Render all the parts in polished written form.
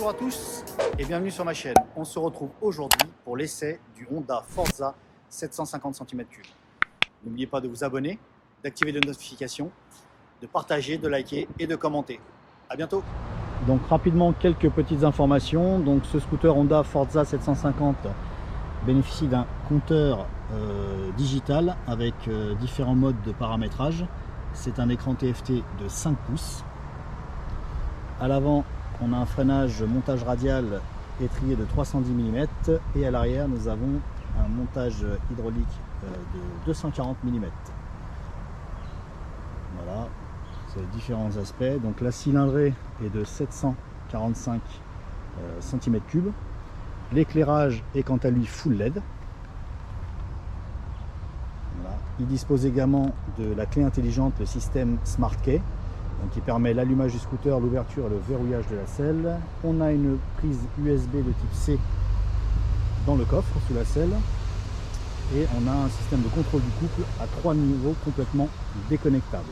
Bonjour à tous et bienvenue sur ma chaîne. On se retrouve aujourd'hui pour l'essai du Honda Forza 750 cm3. N'oubliez pas de vous abonner, d'activer les notifications, de partager, de liker et de commenter. A bientôt. Donc rapidement quelques petites informations. Donc ce scooter Honda Forza 750 bénéficie d'un compteur digital avec différents modes de paramétrage. C'est un écran TFT de 5 pouces. À l'avant, on a un freinage montage radial étrié de 310 mm et à l'arrière nous avons un montage hydraulique de 240 mm. Voilà, c'est les différents aspects. Donc la cylindrée est de 745 cm3. L'éclairage est quant à lui full LED. Voilà. Il dispose également de la clé intelligente, le système Smart Key, donc qui permet l'allumage du scooter, l'ouverture et le verrouillage de la selle. On a une prise USB de type C dans le coffre sous la selle et on a un système de contrôle du couple à 3 niveaux complètement déconnectable.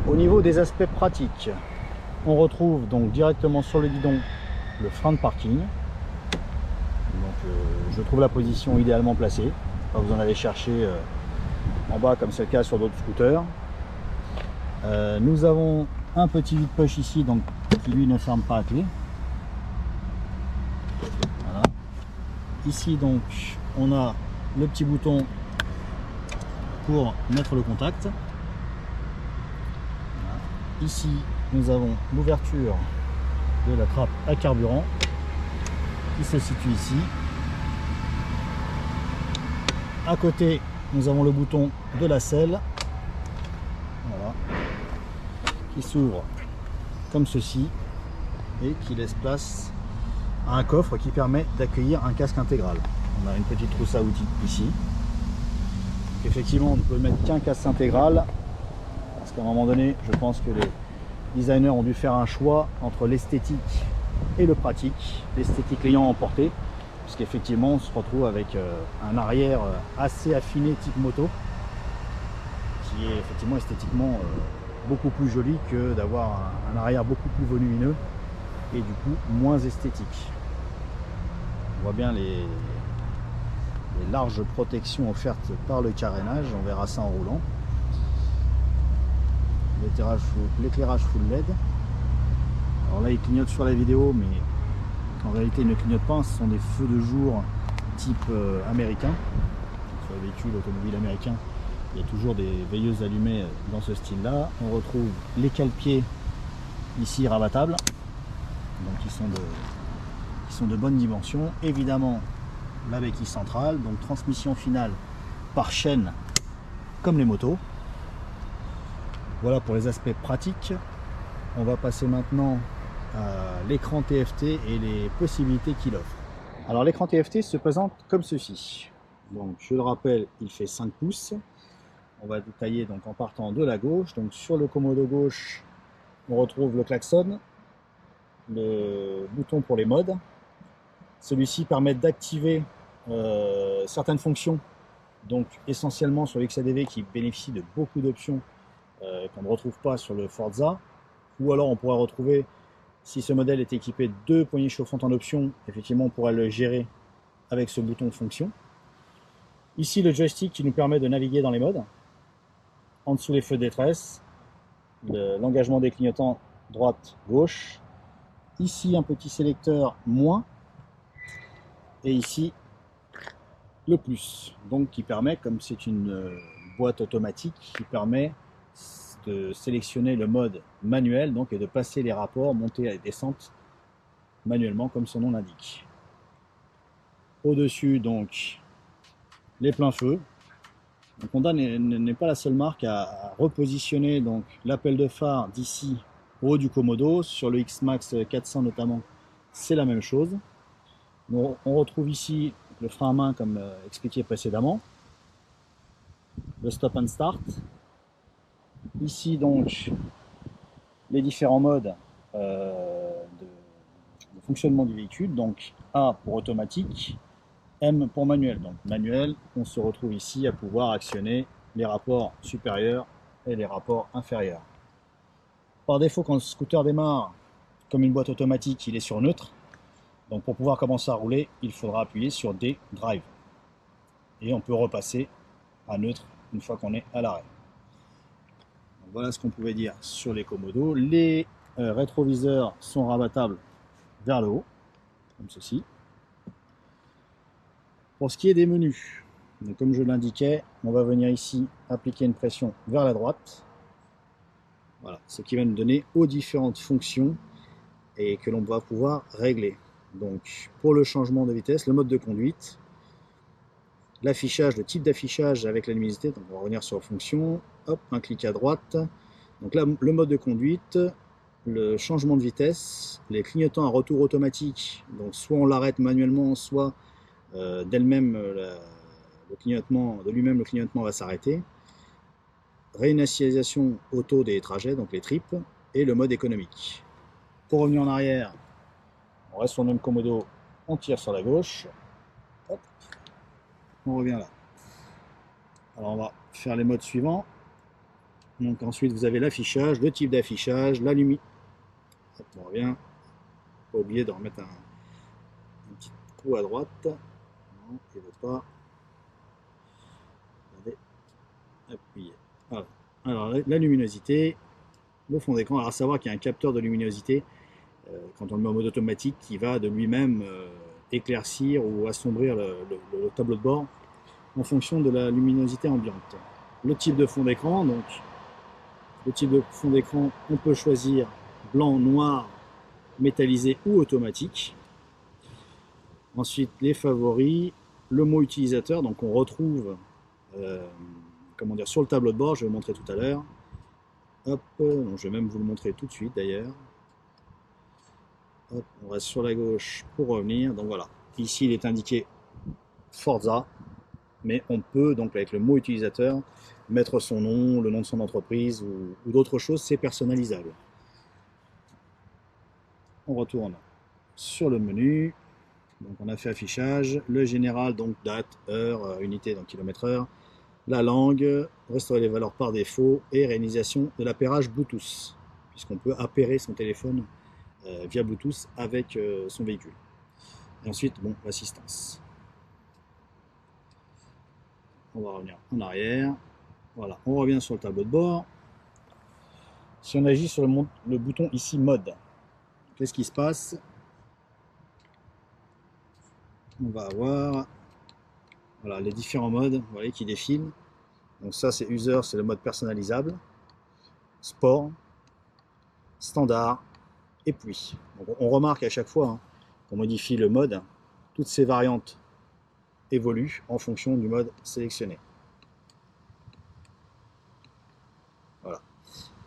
Au niveau des aspects pratiques, on retrouve donc directement sur le guidon le frein de parking. Donc je trouve la position idéalement placée, pas besoin d'aller chercher en bas comme c'est le cas sur d'autres scooters. Nous avons un petit vide-poche ici donc, qui lui ne ferme pas à clé. Voilà. Ici donc on a le petit bouton pour mettre le contact. Voilà. Ici nous avons l'ouverture de la trappe à carburant qui se situe ici. À côté nous avons le bouton de la selle, voilà, qui s'ouvre comme ceci et qui laisse place à un coffre qui permet d'accueillir un casque intégral. On a une petite trousse à outils ici. Donc effectivement on ne peut mettre qu'un casque intégral parce qu'à un moment donné je pense que les designers ont dû faire un choix entre l'esthétique et le pratique, l'esthétique l'ayant emporté, puisqu'effectivement on se retrouve avec un arrière assez affiné type moto, qui est effectivement esthétiquement beaucoup plus joli que d'avoir un arrière beaucoup plus volumineux et du coup moins esthétique. On voit bien les larges protections offertes par le carénage, on verra ça en roulant. L'éclairage full LED. Alors là il clignote sur la vidéo mais en réalité, il ne clignote pas, ce sont des feux de jour type américain. Sur les véhicules automobiles américains, il y a toujours des veilleuses allumées dans ce style-là. On retrouve les cale-pieds ici rabattables, donc qui sont de bonnes dimensions. Évidemment, la béquille centrale, donc transmission finale par chaîne comme les motos. Voilà pour les aspects pratiques. On va passer maintenant à l'écran TFT et les possibilités qu'il offre. Alors l'écran TFT se présente comme ceci. Donc je le rappelle, il fait 5 pouces. On va détailler donc en partant de la gauche. Donc sur le commodo gauche, on retrouve le klaxon, le bouton pour les modes. Celui-ci permet d'activer certaines fonctions, donc essentiellement sur l'XADV qui bénéficie de beaucoup d'options qu'on ne retrouve pas sur le Forza, ou alors on pourrait retrouver, si ce modèle est équipé de 2 poignées chauffantes en option, effectivement on pourrait le gérer avec ce bouton de fonction. Ici le joystick qui nous permet de naviguer dans les modes. En dessous les feux de détresse, l'engagement des clignotants droite, gauche. Ici un petit sélecteur moins. Et ici le plus. Donc qui permet, comme c'est une boîte automatique, qui permet de sélectionner le mode manuel donc, et de passer les rapports, montée et descente manuellement comme son nom l'indique. Au-dessus donc les pleins feux. Donc Honda n'est pas la seule marque à repositionner donc l'appel de phare d'ici au haut du commodo. Sur le X-Max 400 notamment, c'est la même chose. On retrouve ici le frein à main comme expliqué précédemment, le stop and start. Ici donc les différents modes de fonctionnement du véhicule, donc A pour automatique, M pour manuel. Donc manuel, on se retrouve ici à pouvoir actionner les rapports supérieurs et les rapports inférieurs. par défaut, quand le scooter démarre, comme une boîte automatique, il est sur neutre. Donc pour pouvoir commencer à rouler, il faudra appuyer sur D Drive. Et on peut repasser à neutre une fois qu'on est à l'arrêt. Voilà ce qu'on pouvait dire sur les commodos. Les rétroviseurs sont rabattables vers le haut, comme ceci. Pour ce qui est des menus, donc comme je l'indiquais, on va venir ici appliquer une pression vers la droite. Voilà, ce qui va nous donner aux différentes fonctions et que l'on va pouvoir régler. Donc pour le changement de vitesse, le mode de conduite, l'affichage, le type d'affichage avec la luminosité, donc on va revenir sur fonction, hop, un clic à droite. Donc là, le mode de conduite, le changement de vitesse, les clignotants à retour automatique, donc soit on l'arrête manuellement, soit d'elle-même, le clignotement, de lui-même le clignotement va s'arrêter. Réinitialisation auto des trajets, donc les trips, et le mode économique. Pour revenir en arrière, on reste sur le même commodo, on tire sur la gauche, hop, on revient là. Alors on va faire les modes suivants. Donc ensuite vous avez l'affichage, le type d'affichage, la lumière. On revient, pas oublier de remettre un petit coup à droite. Non, il ne veut pas. Regardez, appuyez. Voilà. Alors la luminosité, le fond d'écran. Alors à savoir qu'il y a un capteur de luminosité quand on le met en mode automatique qui va de lui-même éclaircir ou assombrir le tableau de bord en fonction de la luminosité ambiante. Le type de fond d'écran, donc le type de fond d'écran, on peut choisir blanc, noir, métallisé ou automatique. Ensuite, les favoris, le mot utilisateur, donc on retrouve comment dire, sur le tableau de bord, je vais vous montrer tout à l'heure. Hop, donc je vais même vous le montrer tout de suite d'ailleurs. Hop, on reste sur la gauche pour revenir. Donc voilà, ici il est indiqué Forza, mais on peut donc avec le mot utilisateur mettre son nom, le nom de son entreprise ou d'autres choses, c'est personnalisable. On retourne sur le menu. Donc on a fait affichage, le général, donc date, heure, unité, donc kilomètre/heure, la langue, restaurer les valeurs par défaut et réalisation de l'appairage Bluetooth, puisqu'on peut appairer son téléphone via Bluetooth avec son véhicule. Et ensuite, bon, l'assistance. On va revenir en arrière. Voilà, on revient sur le tableau de bord. Si on agit sur le bouton ici mode, qu'est-ce qui se passe? On va avoir voilà, les différents modes, vous voyez, qui défilent. Donc ça c'est user, c'est le mode personnalisable, sport, standard et pluie. Donc on remarque à chaque fois qu'on modifie le mode, toutes ces variantes évoluent en fonction du mode sélectionné. Voilà.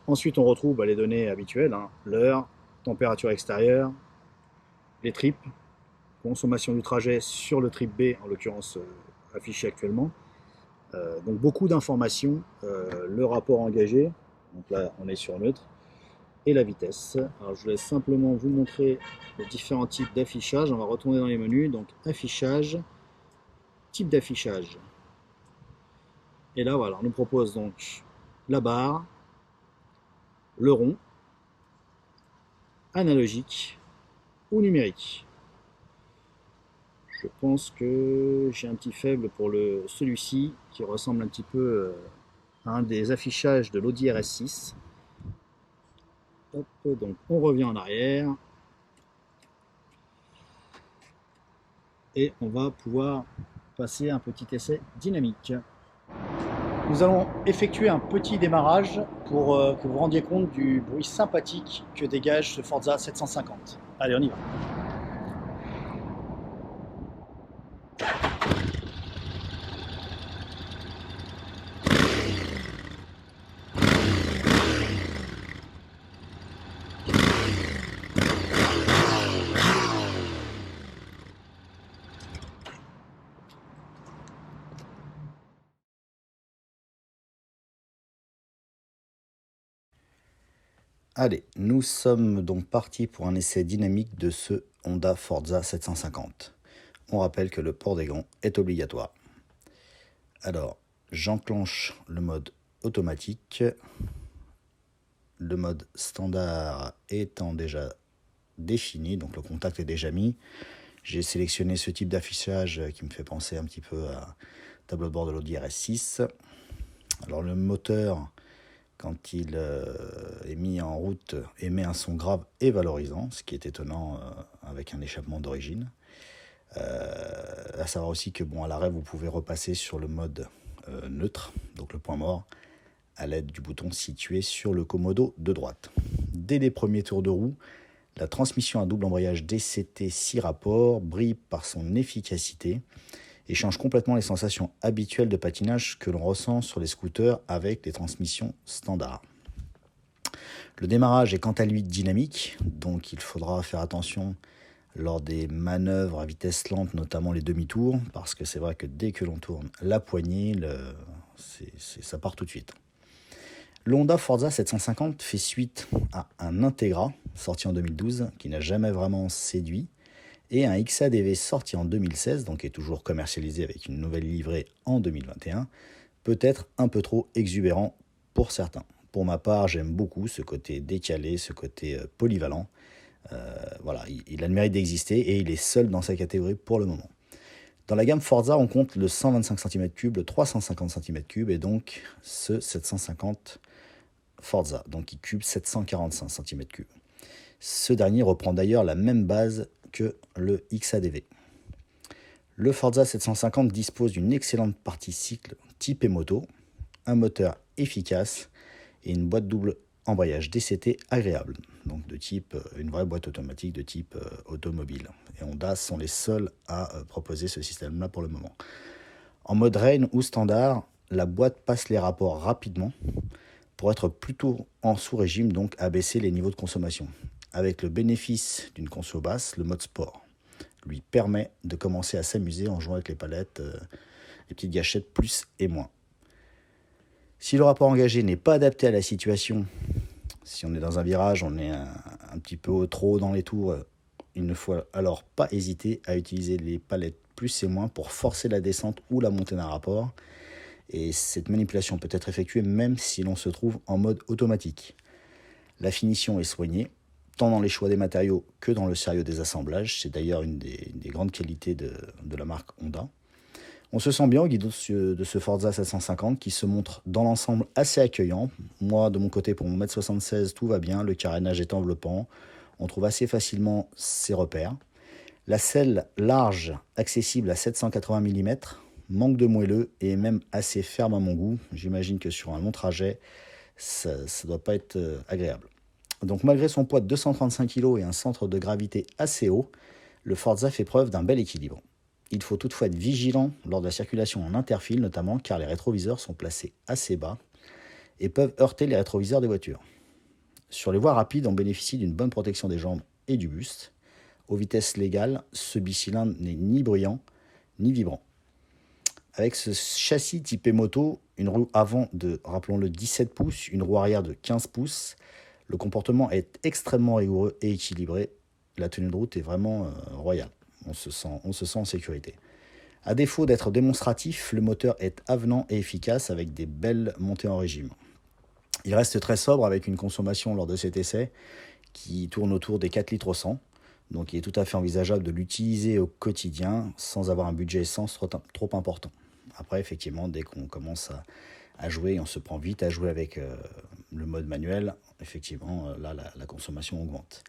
Ensuite on retrouve les données habituelles, l'heure, température extérieure, les trips, consommation du trajet sur le trip B, en l'occurrence affiché actuellement. Donc beaucoup d'informations, le rapport engagé, donc là on est sur neutre, et la vitesse. Alors je vais simplement vous montrer les différents types d'affichage. On va retourner dans les menus, donc affichage, type d'affichage. Et là voilà, on nous propose donc la barre, le rond, analogique ou numérique. Je pense que j'ai un petit faible pour celui-ci qui ressemble un petit peu à un des affichages de l'Audi RS6. Hop, donc on revient en arrière et on va pouvoir passer un petit essai dynamique. Nous allons effectuer un petit démarrage pour que vous vous rendiez compte du bruit sympathique que dégage ce Forza 750. Allez, on y va. Allez, nous sommes donc partis pour un essai dynamique de ce Honda Forza 750. On rappelle que le port des gants est obligatoire. Alors, j'enclenche le mode automatique. le mode standard étant déjà défini, donc le contact est déjà mis. J'ai sélectionné ce type d'affichage qui me fait penser un petit peu à tableau de bord de l'Audi RS6. Alors le moteur, quand il est mis en route, émet un son grave et valorisant, ce qui est étonnant avec un échappement d'origine. À savoir aussi que à l'arrêt, vous pouvez repasser sur le mode neutre, donc le point mort, à l'aide du bouton situé sur le commodo de droite. Dès les premiers tours de roue, la transmission à double embrayage DCT 6 rapports brille par son efficacité et change complètement les sensations habituelles de patinage que l'on ressent sur les scooters avec les transmissions standards. Le démarrage est quant à lui dynamique, donc il faudra faire attention lors des manœuvres à vitesse lente, notamment les demi-tours, parce que c'est vrai que dès que l'on tourne la poignée, ça part tout de suite. Le Honda Forza 750 fait suite à un Integra sorti en 2012 qui n'a jamais vraiment séduit et un XADV sorti en 2016, donc qui est toujours commercialisé avec une nouvelle livrée en 2021, peut-être un peu trop exubérant pour certains. Pour ma part, j'aime beaucoup ce côté décalé, ce côté polyvalent. Voilà, il a le mérite d'exister et il est seul dans sa catégorie pour le moment. Dans la gamme Forza, on compte le 125 cm3, le 350 cm3 et donc ce 750 Forza, donc qui cube 745 cm3. Ce dernier reprend d'ailleurs la même base que le XADV. Le Forza 750 dispose d'une excellente partie cycle type et moto, un moteur efficace et une boîte double embrayage DCT agréable, donc de type une vraie boîte automatique de type automobile. Et Honda sont les seuls à proposer ce système-là pour le moment. En mode rain ou standard, la boîte passe les rapports rapidement pour être plutôt en sous-régime, donc abaisser les niveaux de consommation. Avec le bénéfice d'une conso basse, le mode sport lui permet de commencer à s'amuser en jouant avec les palettes, les petites gâchettes plus et moins. Si le rapport engagé n'est pas adapté à la situation, si on est dans un virage, on est un petit peu trop haut dans les tours, il ne faut alors pas hésiter à utiliser les palettes plus et moins pour forcer la descente ou la montée d'un rapport. Et cette manipulation peut être effectuée même si l'on se trouve en mode automatique. La finition est soignée, tant dans les choix des matériaux que dans le sérieux des assemblages. C'est d'ailleurs une des grandes qualités de la marque Honda. On se sent bien au guidon de ce Forza 750 qui se montre dans l'ensemble assez accueillant. Moi, de mon côté, pour mon 1m76, tout va bien. Le carénage est enveloppant. On trouve assez facilement ses repères. La selle large, accessible à 780 mm, manque de moelleux et est même assez ferme à mon goût. J'imagine que sur un long trajet, ça ne doit pas être agréable. Donc malgré son poids de 235 kg et un centre de gravité assez haut, le Forza fait preuve d'un bel équilibre. Il faut toutefois être vigilant lors de la circulation en interfile, notamment car les rétroviseurs sont placés assez bas et peuvent heurter les rétroviseurs des voitures. Sur les voies rapides, on bénéficie d'une bonne protection des jambes et du buste. Aux vitesses légales, ce bicylindre n'est ni bruyant ni vibrant. Avec ce châssis typé moto, une roue avant de, rappelons-le, 17 pouces, une roue arrière de 15 pouces, le comportement est extrêmement rigoureux et équilibré. La tenue de route est vraiment royale. On se sent en sécurité. À défaut d'être démonstratif, le moteur est avenant et efficace avec des belles montées en régime. Il reste très sobre avec une consommation lors de cet essai qui tourne autour des 4 litres au 100. Donc il est tout à fait envisageable de l'utiliser au quotidien sans avoir un budget essence trop important. Après, effectivement, dès qu'on commence à jouer, on se prend vite à jouer avec le mode manuel, effectivement, là, la consommation augmente.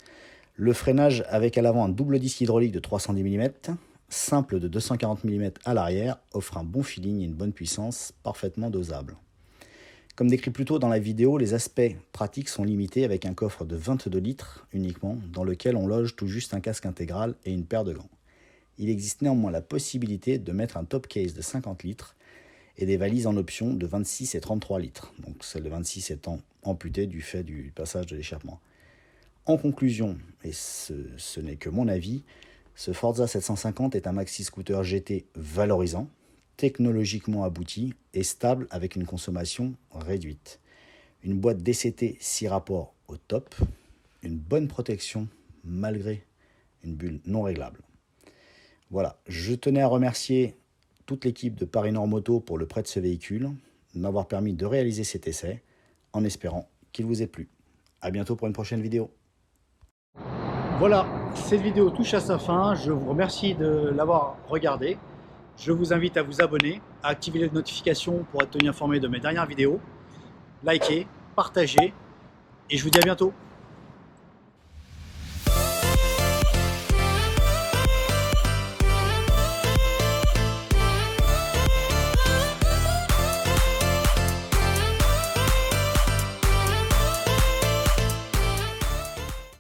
Le freinage avec à l'avant un double disque hydraulique de 310 mm, simple de 240 mm à l'arrière, offre un bon feeling et une bonne puissance, parfaitement dosable. Comme décrit plus tôt dans la vidéo, les aspects pratiques sont limités avec un coffre de 22 litres uniquement, dans lequel on loge tout juste un casque intégral et une paire de gants. Il existe néanmoins la possibilité de mettre un top case de 50 litres et des valises en option de 26 et 33 litres, donc celle de 26 étant amputée du fait du passage de l'échappement. En conclusion, et ce n'est que mon avis, ce Forza 750 est un maxi scooter GT valorisant, technologiquement abouti et stable avec une consommation réduite. Une boîte DCT 6 rapports au top, une bonne protection malgré une bulle non réglable. Voilà, je tenais à remercier toute l'équipe de Paris Nord Moto pour le prêt de ce véhicule, de m'avoir permis de réaliser cet essai, en espérant qu'il vous ait plu. À bientôt pour une prochaine vidéo. Voilà, cette vidéo touche à sa fin. Je vous remercie de l'avoir regardée. Je vous invite à vous abonner, à activer les notifications pour être tenu informé de mes dernières vidéos. Likez, partagez et je vous dis à bientôt.